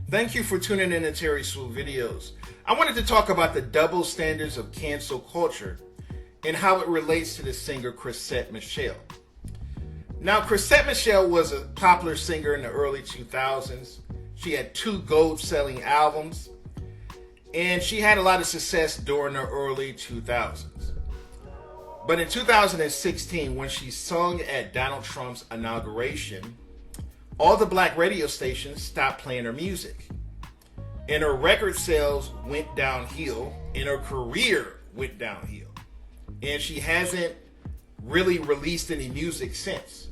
Thank you for tuning in to Terry Swoop Videos. I wanted to talk about the double standards of cancel culture and how it relates to the singer Chrisette Michele. Now, Chrisette Michele was a popular singer in the early 2000s. She had 2 gold-selling albums, and she had a lot of success during the early 2000s. But in 2016, when she sung at Donald Trump's inauguration, all the black radio stations stopped playing her music. And her record sales went downhill, and her career went downhill. And she hasn't really released any music since.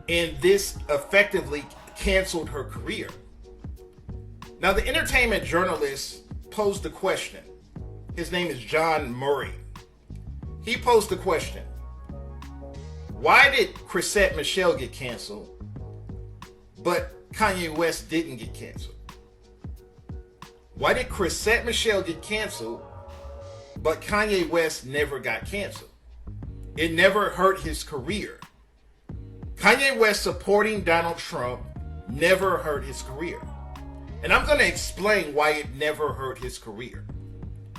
And this effectively canceled her career. Now, the entertainment journalist posed the question. His name is John Murray. He posed the question: why did Chrisette Michele get canceled, but Kanye West didn't get canceled? Why did Chrisette Michele get canceled, but Kanye West never got canceled? It never hurt his career. Kanye West supporting Donald Trump never hurt his career. And I'm going to explain why it never hurt his career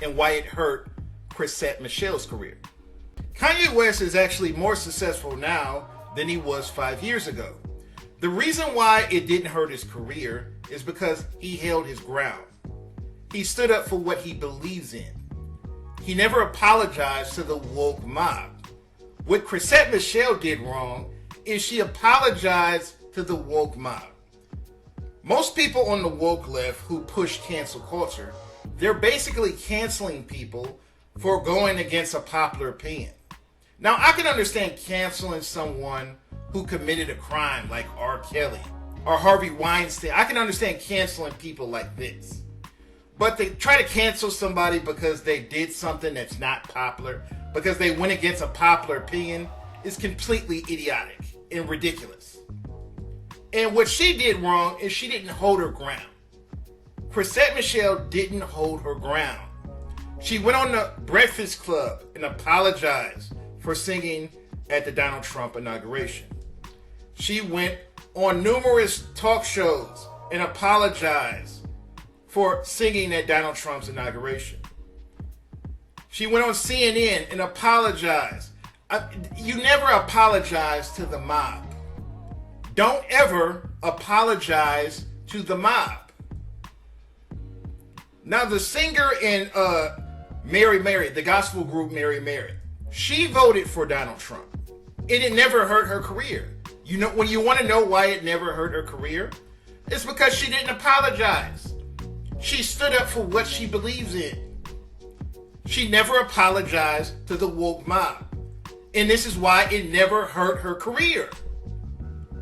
and why it hurt Chrisette Michele's career. Kanye West is actually more successful now than he was 5 years ago. The reason why it didn't hurt his career is because he held his ground. He stood up for what he believes in. He never apologized to the woke mob. What Chrisette Michele did wrong is she apologized to the woke mob. Most people on the woke left who push cancel culture, they're basically canceling people for going against a popular opinion. Now, I can understand canceling someone who committed a crime like R. Kelly or Harvey Weinstein. I can understand canceling people like this. But they try to cancel somebody because they did something that's not popular, because they went against a popular opinion, is completely idiotic and ridiculous. And what she did wrong is she didn't hold her ground. Chrisette Michele didn't hold her ground. She went on the Breakfast Club and apologized for singing at the Donald Trump inauguration. She went on numerous talk shows and apologized for singing at Donald Trump's inauguration. She went on CNN and apologized. You never apologize to the mob. Don't ever apologize to the mob. Now, the singer in Mary, the gospel group Mary, she voted for Donald Trump. It never hurt her career. You know, when you want to know why it never hurt her career, it's because she didn't apologize. She stood up for what she believes in. She never apologized to the woke mob. And this is why it never hurt her career.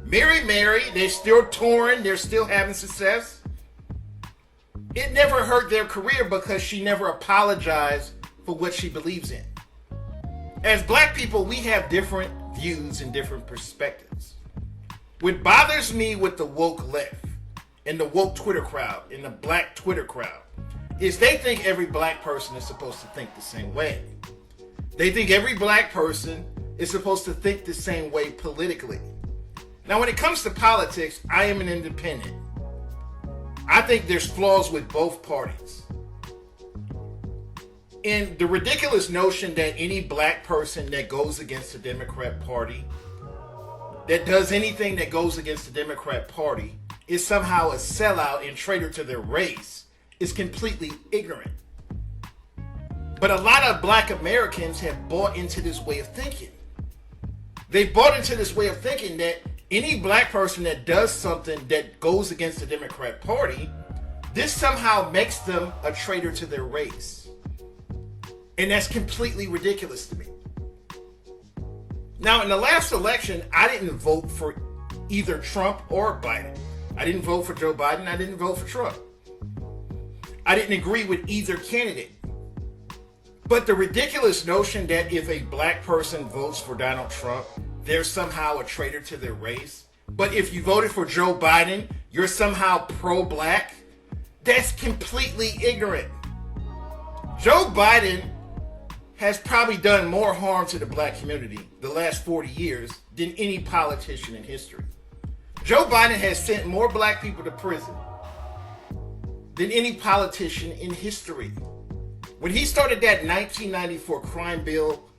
Mary, they're still touring, they're still having success. It never hurt their career because she never apologized for what she believes in. As black people, we have different views and different perspectives. What bothers me with the woke left and the woke Twitter crowd and the black Twitter crowd is they think every black person is supposed to think the same way. They think every black person is supposed to think the same way politically. Now, when it comes to politics, I am an independent. I think there's flaws with both parties. And the ridiculous notion that any black person that goes against the Democrat Party, that does anything that goes against the Democrat Party, is somehow a sellout and traitor to their race is completely ignorant. But a lot of black Americans have bought into this way of thinking. They bought into this way of thinking that any black person that does something that goes against the Democrat Party, this somehow makes them a traitor to their race. And that's completely ridiculous to me. Now, in the last election, I didn't vote for either Trump or Biden. I didn't vote for Joe Biden. I didn't vote for Trump. I didn't agree with either candidate. But the ridiculous notion that if a black person votes for Donald Trump, they're somehow a traitor to their race. But if you voted for Joe Biden, you're somehow pro-black. That's completely ignorant. Joe Biden has probably done more harm to the black community the last 40 years than any politician in history. Joe Biden has sent more black people to prison than any politician in history. When he started that 1994 crime bill,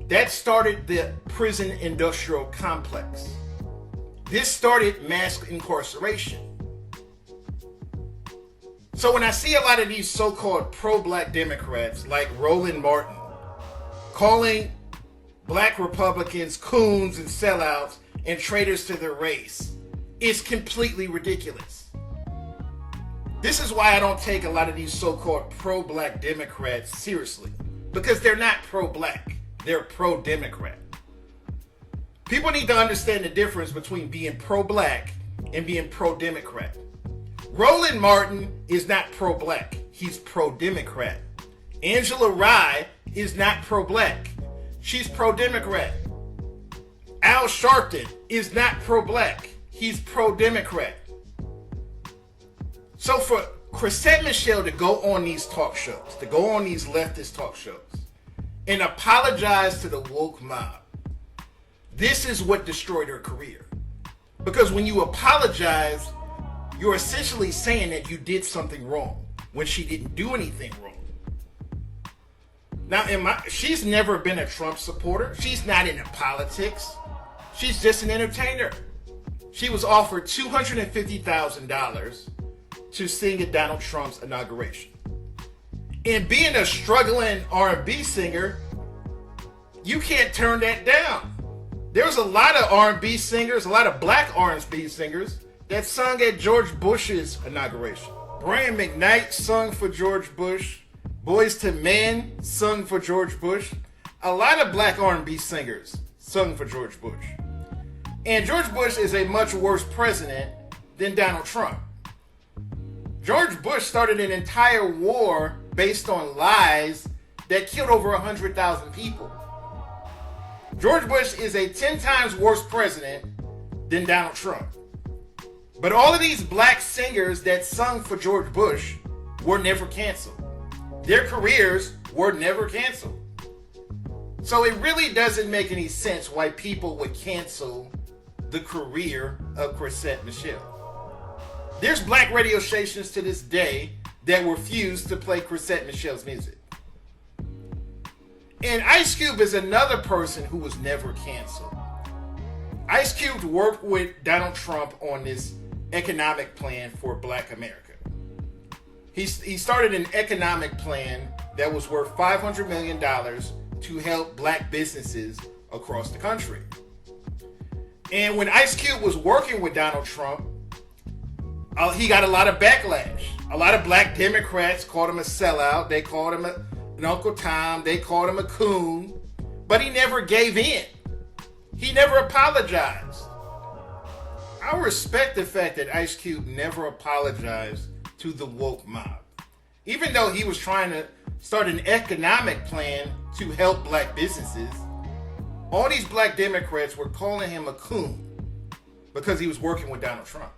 that started the prison industrial complex. This started mass incarceration. So when I see a lot of these so-called pro-black Democrats like Roland Martin calling black Republicans coons and sellouts and traitors to their race, it's completely ridiculous. This is why I don't take a lot of these so-called pro-black Democrats seriously, because they're not pro-black, they're pro-Democrat. People need to understand the difference between being pro-black and being pro-Democrat. Roland Martin is not pro-black, he's pro-Democrat. Angela Rye is not pro-black, she's pro-Democrat. Al Sharpton is not pro-black, he's pro-Democrat. So for Chrisette Michele to go on these talk shows, to go on these leftist talk shows, and apologize to the woke mob, this is what destroyed her career. Because when you apologize, you're essentially saying that you did something wrong when she didn't do anything wrong. Now, she's never been a Trump supporter. She's not into politics. She's just an entertainer. She was offered $250,000 to sing at Donald Trump's inauguration. And being a struggling R&B singer, you can't turn that down. There's a lot of R&B singers, a lot of black R&B singers that sung at George Bush's inauguration. Brian McKnight sung for George Bush. Boyz II Men sung for George Bush. A lot of black R&B singers sung for George Bush. And George Bush is a much worse president than Donald Trump. George Bush started an entire war based on lies that killed over 100,000 people. George Bush is a 10 times worse president than Donald Trump. But all of these black singers that sung for George Bush were never canceled. Their careers were never canceled. So it really doesn't make any sense why people would cancel the career of Chrisette Michele. There's black radio stations to this day that refuse to play Chrisette Michele's music. And Ice Cube is another person who was never canceled. Ice Cube worked with Donald Trump on this economic plan for Black America. He started an economic plan that was worth $500 million to help black businesses across the country. And when Ice Cube was working with Donald Trump, he got a lot of backlash. A lot of black Democrats called him a sellout. They called him an Uncle Tom. They called him a coon. But he never gave in. He never apologized. I respect the fact that Ice Cube never apologized to the woke mob. Even though he was trying to start an economic plan to help black businesses, all these black Democrats were calling him a coon because he was working with Donald Trump.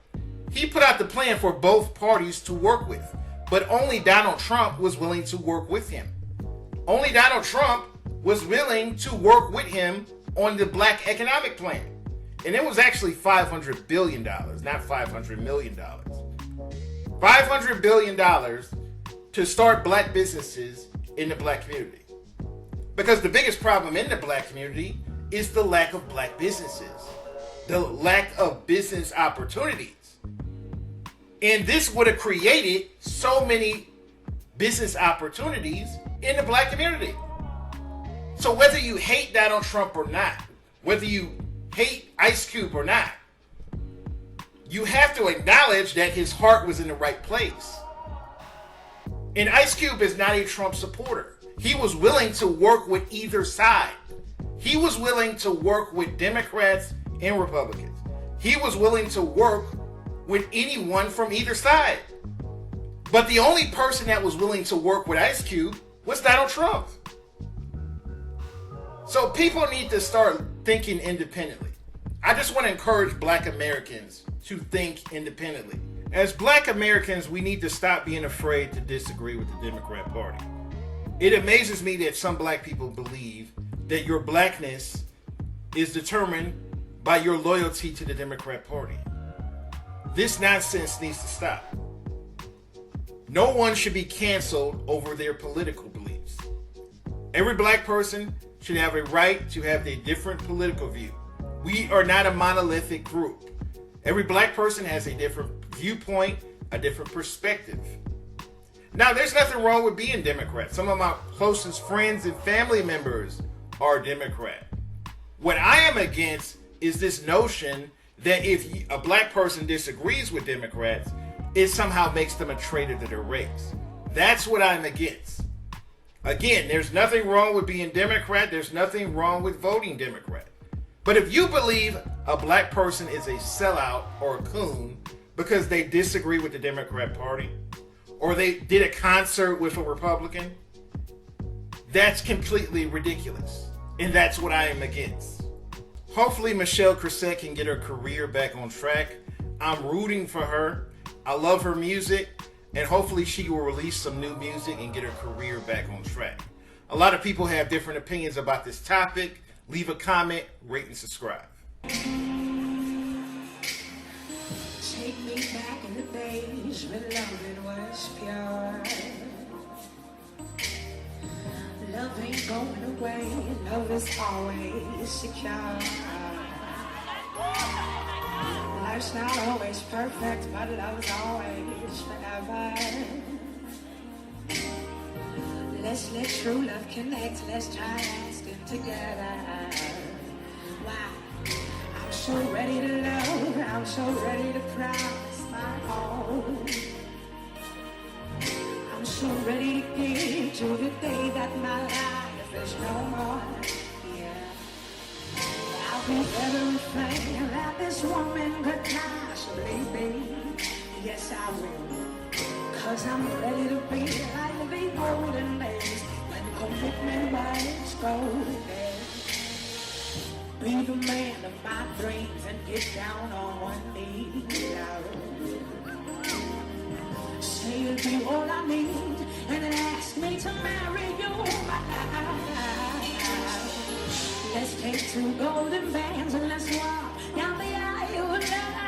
He put out the plan for both parties to work with, but only Donald Trump was willing to work with him. Only Donald Trump was willing to work with him on the black economic plan. And it was actually $500 billion, not $500 million. $500 billion to start black businesses in the black community. Because the biggest problem in the black community is the lack of black businesses, the lack of business opportunities. And this would have created so many business opportunities in the black community. So whether you hate Donald Trump or not, whether you hate Ice Cube or not, you have to acknowledge that his heart was in the right place. And Ice Cube is not a Trump supporter. He was willing to work with either side. He was willing to work with Democrats and Republicans. He was willing to work with anyone from either side. But the only person that was willing to work with Ice Cube was Donald Trump. So people need to start thinking independently. I just want to encourage black Americans to think independently. As black Americans, we need to stop being afraid to disagree with the Democrat Party. It amazes me that some black people believe that your blackness is determined by your loyalty to the Democrat Party. This nonsense needs to stop. No one should be canceled over their political beliefs. Every black person should have a right to have a different political view. We are not a monolithic group. Every black person has a different viewpoint, a different perspective. Now, there's nothing wrong with being Democrat. Some of my closest friends and family members are Democrat. What I am against is this notion that if a black person disagrees with Democrats, it somehow makes them a traitor to their race. That's what I'm against. Again, there's nothing wrong with being Democrat. There's nothing wrong with voting Democrat. But if you believe a black person is a sellout or a coon because they disagree with the Democrat Party, or they did a concert with a Republican, that's completely ridiculous. And that's what I am against. Hopefully Michele Chrisette can get her career back on track. I'm rooting for her. I love her music, and hopefully she will release some new music and get her career back on track. A lot of people have different opinions about this topic. Leave a comment, rate, and subscribe. Take me back in the days when loving was pure. Love ain't going away, love is always secure. Life's not always perfect, but love is always forever. Let's let true love connect, let's try lasting together. Wow, I'm so ready to love, I'm so ready to promise my all. I'm so ready to give to the day that my life is no more. Yeah, I'll be everything that this woman could possibly be. Yes, I will. 'Cause I'm ready to be like the golden days when commitment was golden. Be the man of my dreams and get down on one knee. Say you'll be all I need and then ask me to marry you. Let's take two golden bands and let's walk down the aisle of love.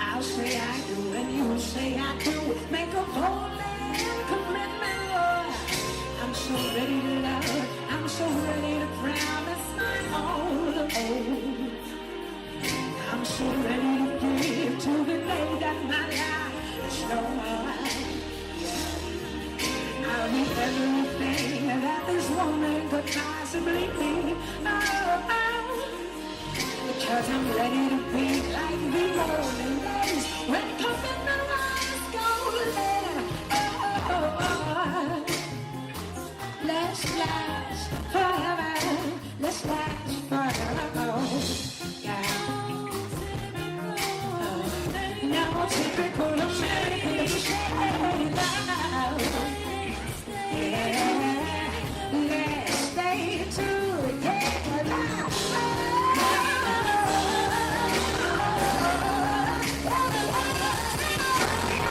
I'll say I do and you say I do. Make a golden commitment, Lord. I'm so ready to love. I'm so ready to promise my all. I'm so ready to give to the day that my life is no more. I'll be everything that this woman could possibly be. Because I'm ready to be like the golden days when commitment was golden. Let's last forever. Let's last forever. Yeah. No typical American.